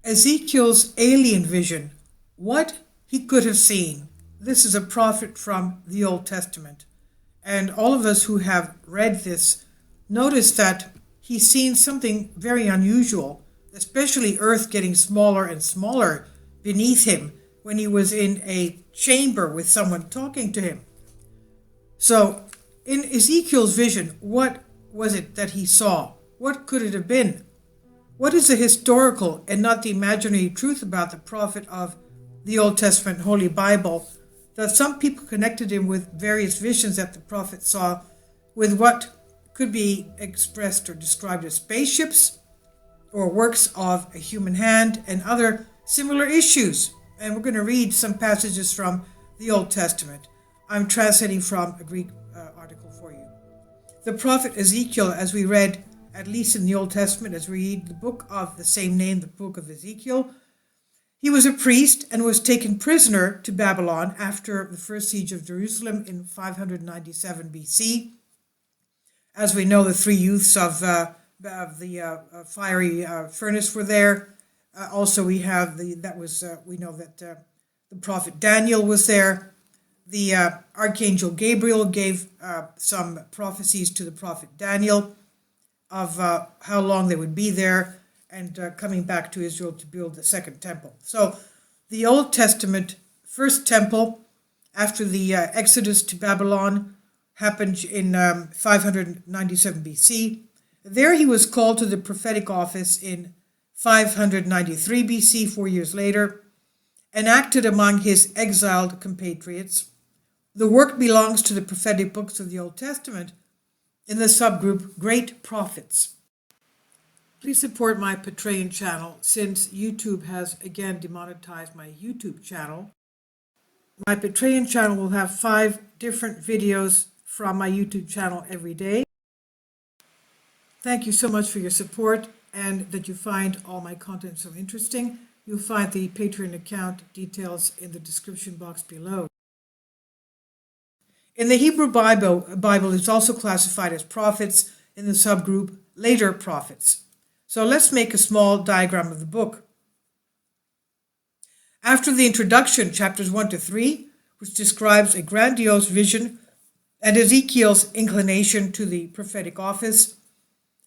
Ezekiel's alien vision, what he could have seen. This is a prophet from the Old Testament. And all of us who have read this notice that he's seen something very unusual, especially Earth getting smaller and smaller beneath him when he was in a chamber with someone talking to him. So in Ezekiel's vision, what was it that he saw? What could it have been? What is the historical and not the imaginary truth about the prophet of the Old Testament Holy Bible that some people connected him with various visions that the prophet saw with what could be expressed or described as spaceships or works of a human hand and other similar issues? And we're going to read some passages from the Old Testament. I'm translating from a Greek article for you. The prophet Ezekiel, as we read, at least in the Old Testament, as we read the book of the same name, the book of Ezekiel, he was a priest and was taken prisoner to Babylon after the first siege of Jerusalem in 597 BC. As we know, the three youths of the fiery furnace were there. Also, we have we know that the prophet Daniel was there. The archangel Gabriel gave some prophecies to the prophet Daniel of how long they would be there and coming back to Israel to build the second temple. So the Old Testament first temple after the exodus to Babylon happened in 597 BC. There he was called to the prophetic office in 593 BC, 4 years later, and acted among his exiled compatriots. The work belongs to the prophetic books of the Old Testament in the subgroup Great Prophets. Please support my Patreon channel since YouTube has again demonetized my YouTube channel. My Patreon channel will have 5 different videos from my YouTube channel every day. Thank you so much for your support and that you find all my content so interesting. You'll find the Patreon account details in the description box below. In the Hebrew Bible is also classified as prophets in the subgroup Later Prophets. So let's make a small diagram of the book. After the introduction, chapters 1 to 3, which describes a grandiose vision and Ezekiel's inclination to the prophetic office,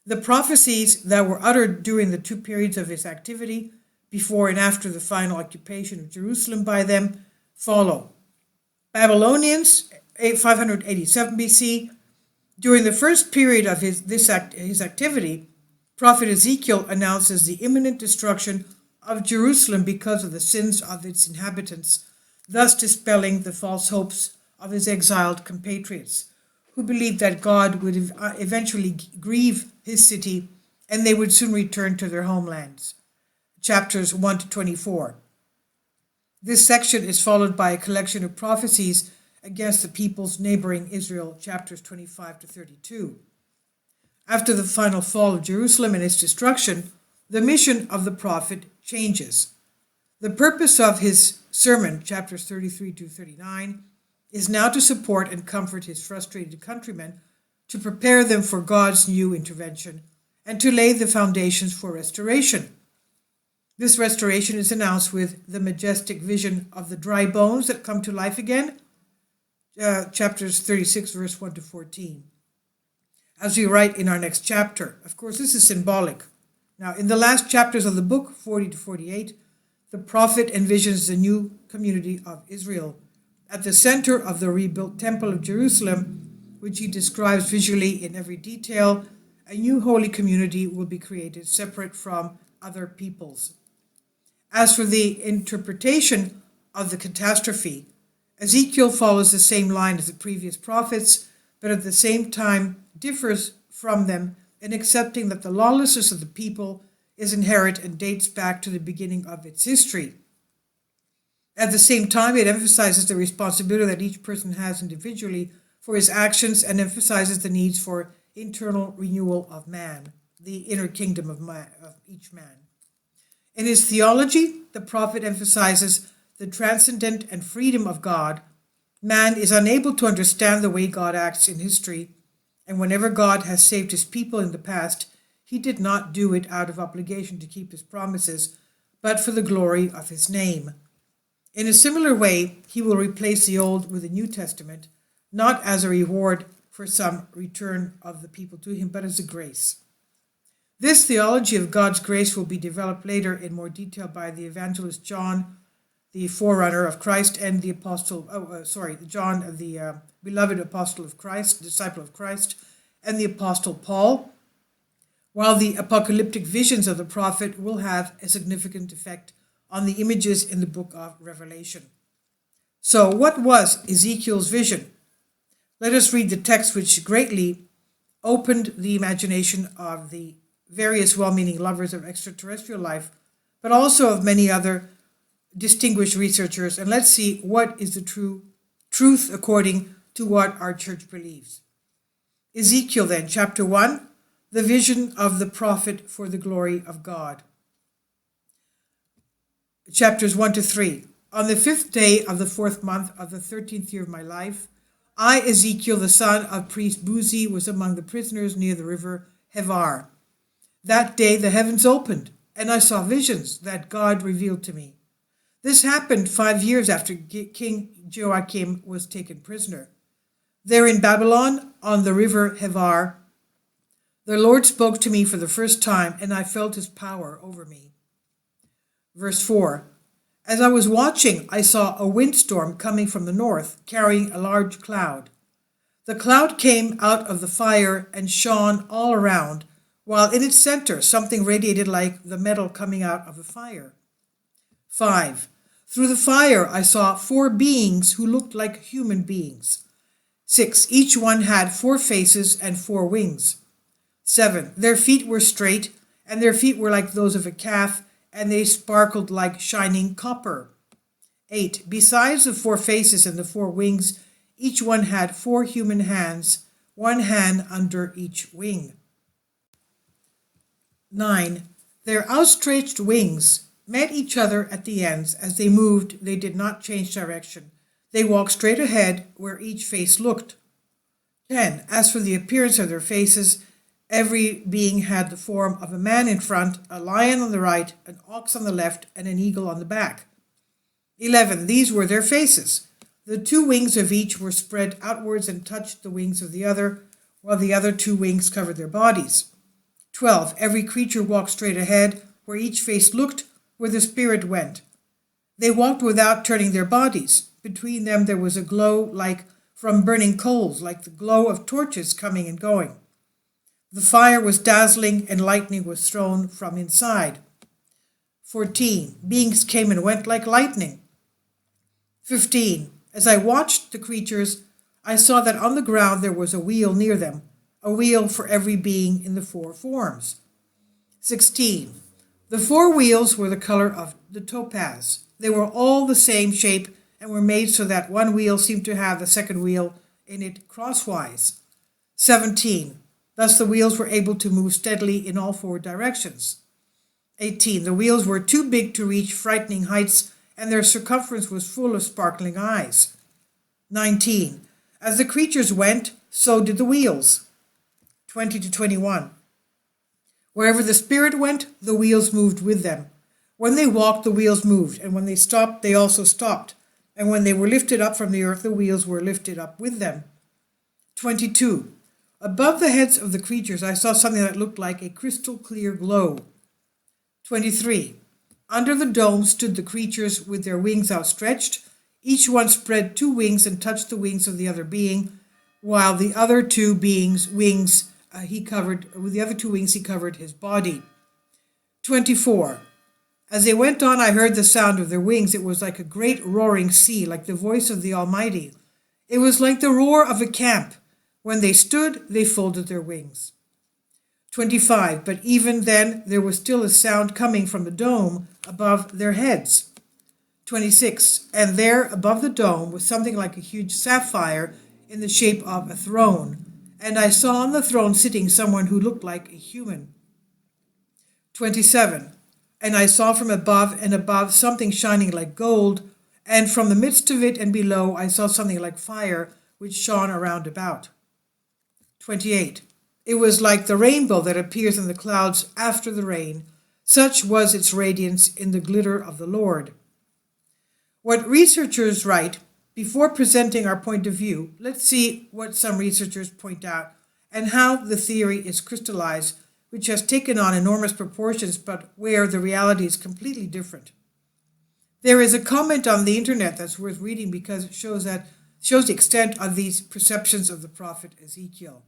the prophecies that were uttered during the 2 periods of his activity, before and after the final occupation of Jerusalem by them, follow. Babylonians, 587 BC, during the first period of his activity, Prophet Ezekiel announces the imminent destruction of Jerusalem because of the sins of its inhabitants, thus dispelling the false hopes of his exiled compatriots, who believed that God would eventually grieve his city and they would soon return to their homelands. Chapters 1 to 24. This section is followed by a collection of prophecies against the peoples neighboring Israel, chapters 25 to 32. After the final fall of Jerusalem and its destruction, the mission of the prophet changes. The purpose of his sermon, chapters 33 to 39, is now to support and comfort his frustrated countrymen, to prepare them for God's new intervention, and to lay the foundations for restoration. This restoration is announced with the majestic vision of the dry bones that come to life again, chapters 36, verse 1 to 14. As we write in our next chapter, of course, this is symbolic. Now, in the last chapters of the book, 40 to 48, the prophet envisions the new community of Israel. At the center of the rebuilt temple of Jerusalem, which he describes visually in every detail, a new holy community will be created, separate from other peoples. As for the interpretation of the catastrophe, Ezekiel follows the same line as the previous prophets, but at the same time differs from them in accepting that the lawlessness of the people is inherent and dates back to the beginning of its history. At the same time, it emphasizes the responsibility that each person has individually for his actions and emphasizes the needs for internal renewal of man, the inner kingdom of each man. In his theology, the prophet emphasizes the transcendent and freedom of God. Man is unable to understand the way God acts in history, and whenever God has saved his people in the past, he did not do it out of obligation to keep his promises, but for the glory of his name. In a similar way, he will replace the Old with the New Testament, not as a reward for some return of the people to him, but as a grace. This theology of God's grace will be developed later in more detail by the evangelist John, the forerunner of Christ, and the John, the beloved apostle of Christ, disciple of Christ, and the apostle Paul, while the apocalyptic visions of the prophet will have a significant effect on the images in the book of Revelation. So, what was Ezekiel's vision? Let us read the text, which greatly opened the imagination of the various well-meaning lovers of extraterrestrial life, but also of many other distinguished researchers, and let's see what is the truth according to what our church believes. Ezekiel then, chapter 1, the vision of the prophet for the glory of God. Chapters 1 to 3. On the 5th day of the 4th month of the 13th year of my life, I, Ezekiel, the son of priest Buzi, was among the prisoners near the river Hevar. That day the heavens opened, and I saw visions that God revealed to me. This happened 5 years after King Joachim was taken prisoner. There in Babylon, on the river Hevar, the Lord spoke to me for the first time, and I felt his power over me. Verse 4. As I was watching, I saw a windstorm coming from the north, carrying a large cloud. The cloud came out of the fire and shone all around, while in its center something radiated like the metal coming out of the fire. 5. Through the fire I saw 4 beings who looked like human beings. 6. Each one had 4 faces and 4 wings. 7. Their feet were straight, and their feet were like those of a calf, and they sparkled like shining copper. 8. Besides the 4 faces and the 4 wings, each one had 4 human hands, 1 hand under each wing. 9. Their outstretched wings met each other at the ends. As they moved, they did not change direction. They walked straight ahead where each face looked. 10. As for the appearance of their faces, every being had the form of a man in front, a lion on the right, an ox on the left, and an eagle on the back. 11. These were their faces. The 2 wings of each were spread outwards and touched the wings of the other, while the other 2 wings covered their bodies. 12. Every creature walked straight ahead, where each face looked, where the spirit went. They walked without turning their bodies. Between them there was a glow like from burning coals, like the glow of torches coming and going. The fire was dazzling, and lightning was thrown from inside. 14. Beings came and went like lightning. 15. As I watched the creatures, I saw that on the ground there was a wheel near them, a wheel for every being in the 4 forms. 16. The 4 wheels were the color of the topaz. They were all the same shape and were made so that one wheel seemed to have the second wheel in it crosswise. 17. Thus the wheels were able to move steadily in all 4 directions. 18. The wheels were too big to reach frightening heights, and their circumference was full of sparkling eyes. 19. As the creatures went, so did the wheels. 20 to 21. Wherever the spirit went, the wheels moved with them. When they walked, the wheels moved, and when they stopped, they also stopped. And when they were lifted up from the earth, the wheels were lifted up with them. 22. Above the heads of the creatures, I saw something that looked like a crystal clear glow. 23. Under the dome stood the creatures with their wings outstretched. Each one spread 2 wings and touched the wings of the other being, while the other 2 beings' wings he covered his body. 24. As they went on, I heard the sound of their wings. It was like a great roaring sea, like the voice of the Almighty. It was like the roar of a camp. When they stood, they folded their wings. 25. But even then, there was still a sound coming from the dome above their heads. 26. And there, above the dome, was something like a huge sapphire in the shape of a throne. And I saw on the throne sitting someone who looked like a human. 27. And I saw from above and above something shining like gold, and from the midst of it and below I saw something like fire, which shone around about. 28. It was like the rainbow that appears in the clouds after the rain, Such was its radiance in the glitter of the Lord. What researchers write, before presenting our point of view, let's see what some researchers point out and how the theory is crystallized, which has taken on enormous proportions, but where the reality is completely different. There is a comment on the internet that's worth reading because it shows the extent of these perceptions of the prophet Ezekiel.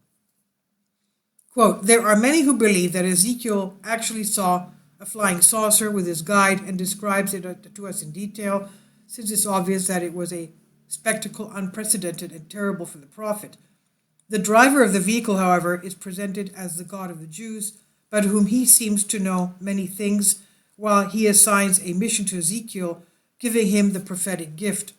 Quote, "There are many who believe that Ezekiel actually saw a flying saucer with his guide and describes it to us in detail, since it's obvious that it was a spectacle unprecedented and terrible for the prophet. The driver of the vehicle, however, is presented as the God of the Jews, but whom he seems to know many things, while he assigns a mission to Ezekiel, giving him the prophetic gift.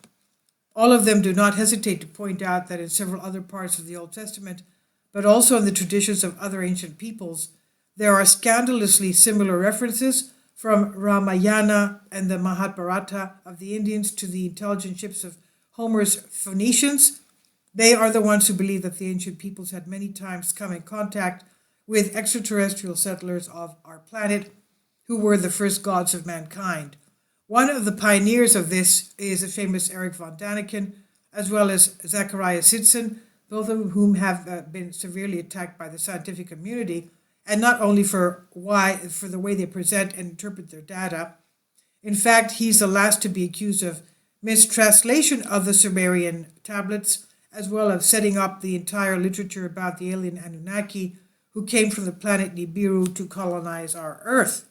All of them do not hesitate to point out that in several other parts of the Old Testament, but also in the traditions of other ancient peoples, there are scandalously similar references from Ramayana and the Mahabharata of the Indians to the intelligent ships of Homer's Phoenicians. They are the ones who believe that the ancient peoples had many times come in contact with extraterrestrial settlers of our planet, who were the first gods of mankind. One of the pioneers of this is the famous Erich von Däniken, as well as Zecharia Sitchin, both of whom have been severely attacked by the scientific community, and not only for the way they present and interpret their data. In fact, he's the last to be accused of mistranslation of the Sumerian tablets, as well as setting up the entire literature about the alien Anunnaki who came from the planet Nibiru to colonize our Earth.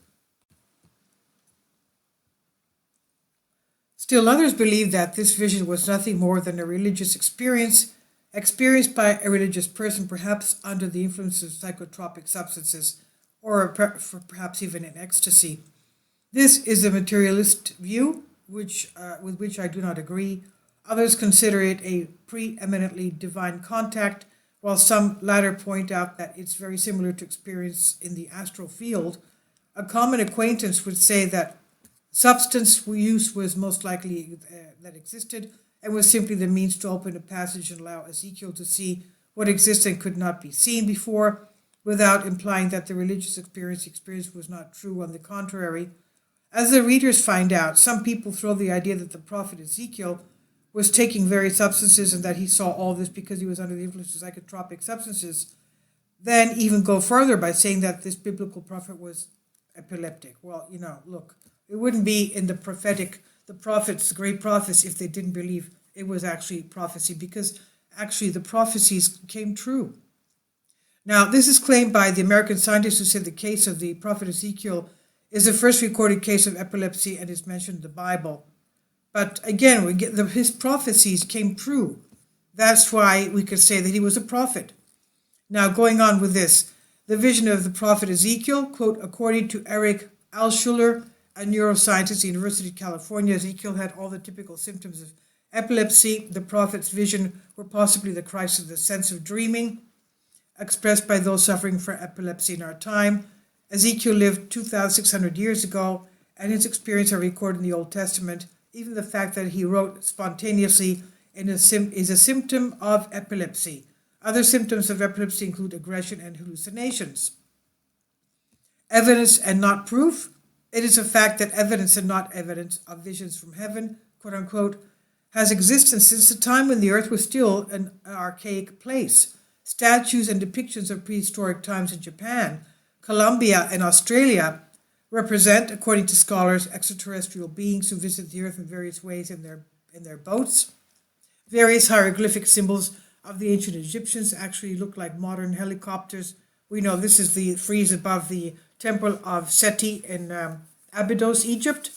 Still others believe that this vision was nothing more than a religious experience, experienced by a religious person, perhaps under the influence of psychotropic substances, or perhaps even in ecstasy. This is a materialist view, with which I do not agree. Others consider it a preeminently divine contact, while some latter point out that it's very similar to experience in the astral field. A common acquaintance would say that substance use was most likely that existed, and was simply the means to open a passage and allow Ezekiel to see what existed and could not be seen before, without implying that the religious experience was not true. On the contrary, as the readers find out, some people throw the idea that the prophet Ezekiel was taking various substances and that he saw all this because he was under the influence of psychotropic substances, then even go further by saying that this biblical prophet was epileptic. Well, look, it wouldn't be in the prophets, great prophets, if they didn't believe it was actually prophecy, because actually the prophecies came true. Now, this is claimed by the American scientists who said the case of the prophet Ezekiel is the first recorded case of epilepsy and is mentioned in the Bible. But again, his prophecies came true. That's why we could say that he was a prophet. Now, going on with this, the vision of the prophet Ezekiel, quote, according to Eric Alschuler, a neuroscientist at the University of California, Ezekiel had all the typical symptoms of epilepsy. The prophet's vision were possibly the crisis of the sense of dreaming, expressed by those suffering from epilepsy in our time. Ezekiel lived 2,600 years ago, and his experience are recorded in the Old Testament. Even the fact that he wrote spontaneously is a symptom of epilepsy. Other symptoms of epilepsy include aggression and hallucinations. Evidence and not proof. It is a fact that evidence and not evidence of visions from heaven, quote unquote, has existed since the time when the earth was still an archaic place. Statues and depictions of prehistoric times in Japan, Colombia, and Australia represent, according to scholars, extraterrestrial beings who visit the earth in various ways in their boats. Various hieroglyphic symbols of the ancient Egyptians actually look like modern helicopters. We know this is the frieze above the temple of Seti in Abydos, Egypt.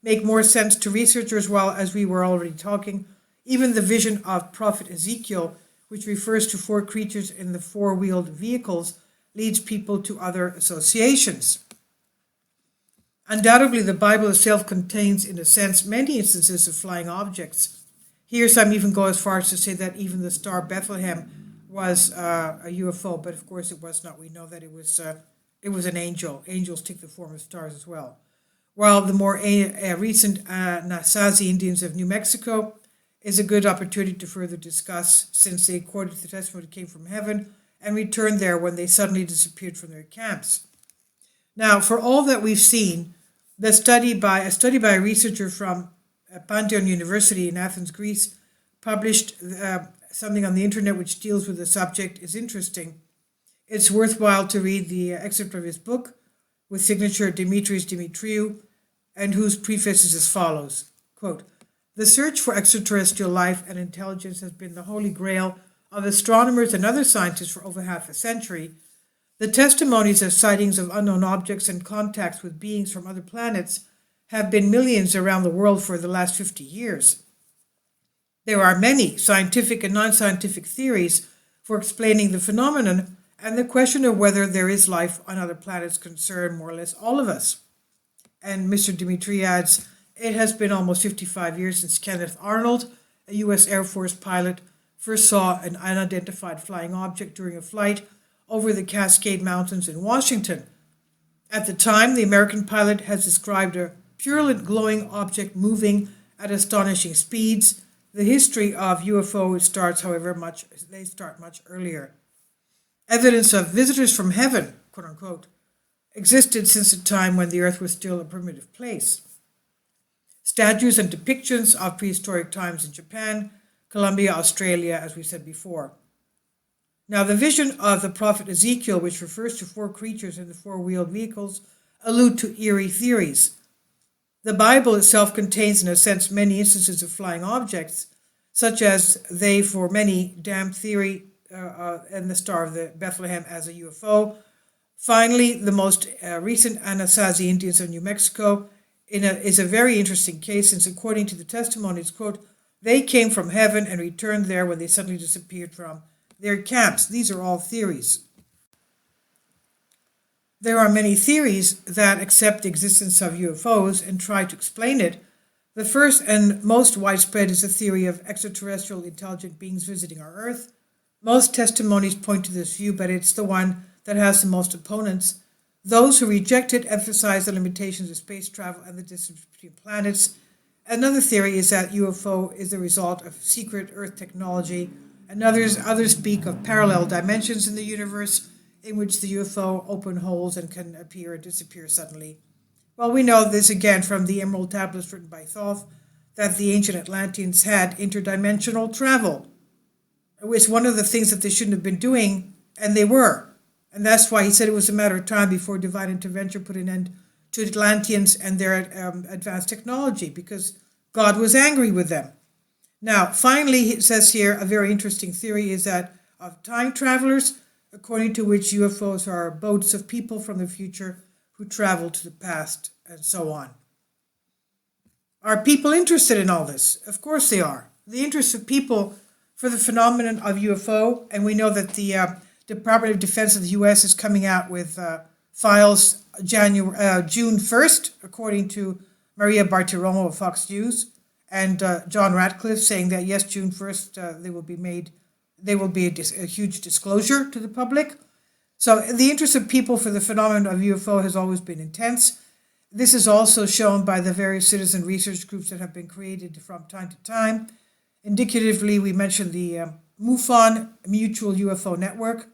Make more sense to researchers, while, as we were already talking, even the vision of prophet Ezekiel, which refers to four creatures in the four-wheeled vehicles, leads people to other associations. Undoubtedly, the Bible itself contains, in a sense, many instances of flying objects. Here, some even go as far as to say that even the star Bethlehem was a UFO, but of course it was not. We know that it was an angel. Angels take the form of stars as well. While the more recent Nasazi Indians of New Mexico is a good opportunity to further discuss, since they quoted the testimony came from heaven and returned there when they suddenly disappeared from their camps. Now, for all that we've seen, a study by a researcher from Pantheon University in Athens, Greece, published something on the internet which deals with the subject, is interesting. It's worthwhile to read the excerpt of his book with signature Dimitris Dimitriou, and whose preface is as follows, quote, "The search for extraterrestrial life and intelligence has been the holy grail of astronomers and other scientists for over half a century. The testimonies of sightings of unknown objects and contacts with beings from other planets have been millions around the world for the last 50 years. There are many scientific and non-scientific theories for explaining the phenomenon, and the question of whether there is life on other planets concerns more or less all of us." And Mr. Dimitri adds, "It has been almost 55 years since Kenneth Arnold, a U.S. Air Force pilot, first saw an unidentified flying object during a flight over the Cascade Mountains in Washington. At the time, the American pilot has described a purulent glowing object moving at astonishing speeds. The history of UFOs starts, however, much earlier. Evidence of visitors from heaven, quote unquote, existed since the time when the Earth was still a primitive place. Statues and depictions of prehistoric times in Japan, Colombia, Australia, as we said before. Now, the vision of the prophet Ezekiel, which refers to four creatures in the four-wheeled vehicles, allude to eerie theories. The Bible itself contains, in a sense, many instances of flying objects, such as they, for many, damned theory and the Star of the Bethlehem as a UFO. Finally, the most recent Anasazi Indians of New Mexico is a very interesting case, since according to the testimonies, quote, "They came from heaven and returned there when they suddenly disappeared from their camps." These are all theories. There are many theories that accept the existence of UFOs and try to explain it. The first and most widespread is the theory of extraterrestrial intelligent beings visiting our Earth. Most testimonies point to this view, but it's the one that has the most opponents. Those who reject it emphasize the limitations of space travel and the distance between planets. Another theory is that UFO is the result of secret Earth technology, and others speak of parallel dimensions in the universe in which the UFO open holes and can appear and disappear suddenly. Well, we know this again from the Emerald Tablets written by Thoth, that the ancient Atlanteans had interdimensional travel. It was one of the things that they shouldn't have been doing, and they were. And that's why he said it was a matter of time before divine intervention put an end to Atlanteans and their advanced technology, because God was angry with them. Now, finally, it says here a very interesting theory is that of time travelers, according to which UFOs are boats of people from the future who travel to the past, and so on. Are people interested in all this? Of course they are. The interest of people for the phenomenon of UFO, and we know that the Department of Defense of the U.S. is coming out with files June 1st, according to Maria Bartiromo of Fox News, and John Ratcliffe saying that yes, June 1st there will be a huge disclosure to the public. So the interest of people for the phenomenon of UFO has always been intense. This is also shown by the various citizen research groups that have been created from time to time. Indicatively, we mentioned the MUFON, Mutual UFO Network,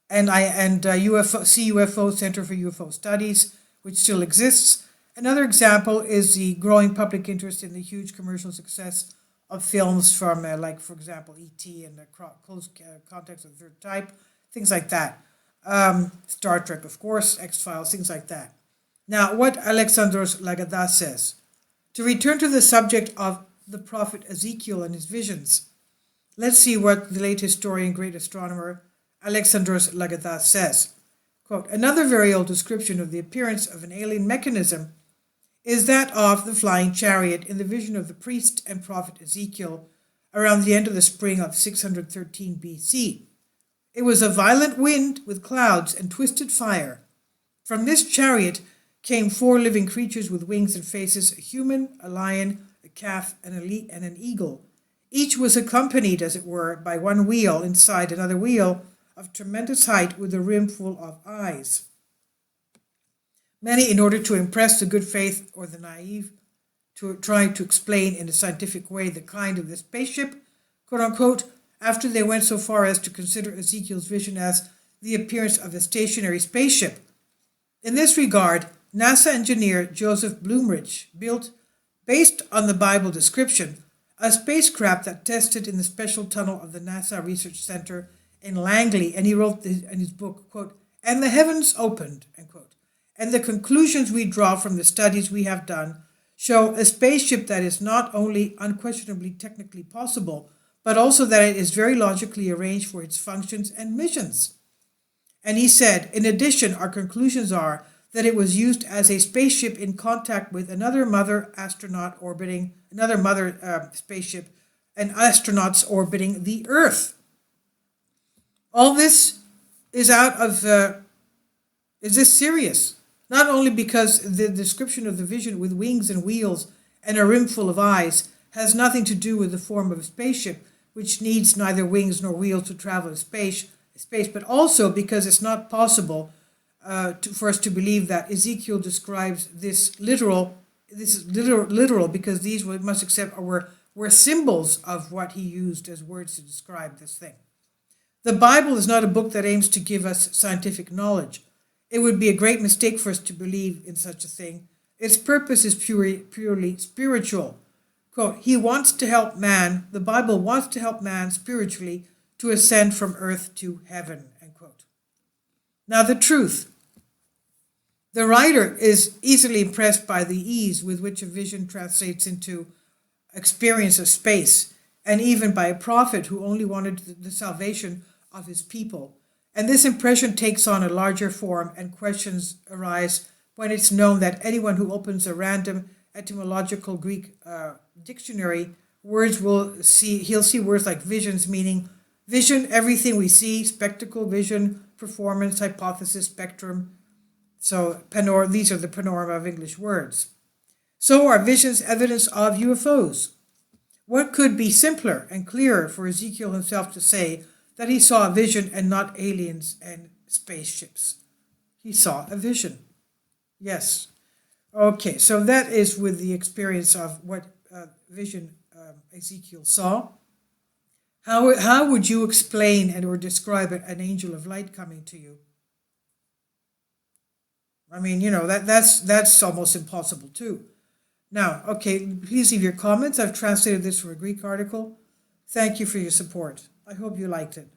and CUFO, Center for UFO Studies, which still exists. Another example is the growing public interest in the huge commercial success of films from, like, for example, E.T. and Close Contacts of the Third Type, things like that. Star Trek, of course, X-Files, things like that. Now, what Alexandros Lagadas says. To return to the subject of the prophet Ezekiel and his visions, let's see what the late historian, great astronomer, Alexandros Lagadas says. Quote, "Another very old description of the appearance of an alien mechanism is that of the flying chariot in the vision of the priest and prophet Ezekiel around the end of the spring of 613 BC. It was a violent wind with clouds and twisted fire. From this chariot came four living creatures with wings and faces, a human, a lion, a calf, and an eagle. Each was accompanied, as it were, by one wheel inside another wheel of tremendous height with a rim full of eyes. Many, in order to impress the good faith or the naive, to try to explain in a scientific way the kind of the spaceship, quote unquote, after they went so far as to consider Ezekiel's vision as the appearance of a stationary spaceship. In this regard, NASA engineer Joseph Blumrich built, based on the Bible description, a spacecraft that tested in the special tunnel of the NASA Research Center in Langley, and he wrote in his book, quote, "And the heavens opened," end quote, "and the conclusions we draw from the studies we have done show a spaceship that is not only unquestionably technically possible, but also that it is very logically arranged for its functions and missions." And he said, in addition, our conclusions are that it was used as a spaceship in contact with another mother spaceship and astronauts orbiting the Earth. All this is is this serious? Not only because the description of the vision with wings and wheels and a rim full of eyes has nothing to do with the form of a spaceship, which needs neither wings nor wheels to travel in space, but also because it's not possible for us to believe that Ezekiel describes this literal. This is literal because these, we must accept, were symbols of what he used as words to describe this thing. The Bible is not a book that aims to give us scientific knowledge. It would be a great mistake for us to believe in such a thing. Its purpose is purely spiritual. Quote, he wants to help man, the Bible wants to help man spiritually to ascend from earth to heaven, end quote. Now the truth. The writer is easily impressed by the ease with which a vision translates into experience of space, and even by a prophet who only wanted the salvation of his people. And this impression takes on a larger form, and questions arise when it's known that anyone who opens a random etymological Greek dictionary, he'll see words like visions, meaning vision, everything we see, spectacle, vision, performance, hypothesis, spectrum. So these are the panorama of English words. So are visions evidence of UFOs? What could be simpler and clearer for Ezekiel himself to say that he saw a vision and not aliens and spaceships? He saw a vision. Yes. Okay, so that is with the experience of what vision Ezekiel saw. How would you explain and or describe an angel of light coming to you? I mean, that's almost impossible too. Now, okay, please leave your comments. I've translated this from a Greek article. Thank you for your support. I hope you liked it.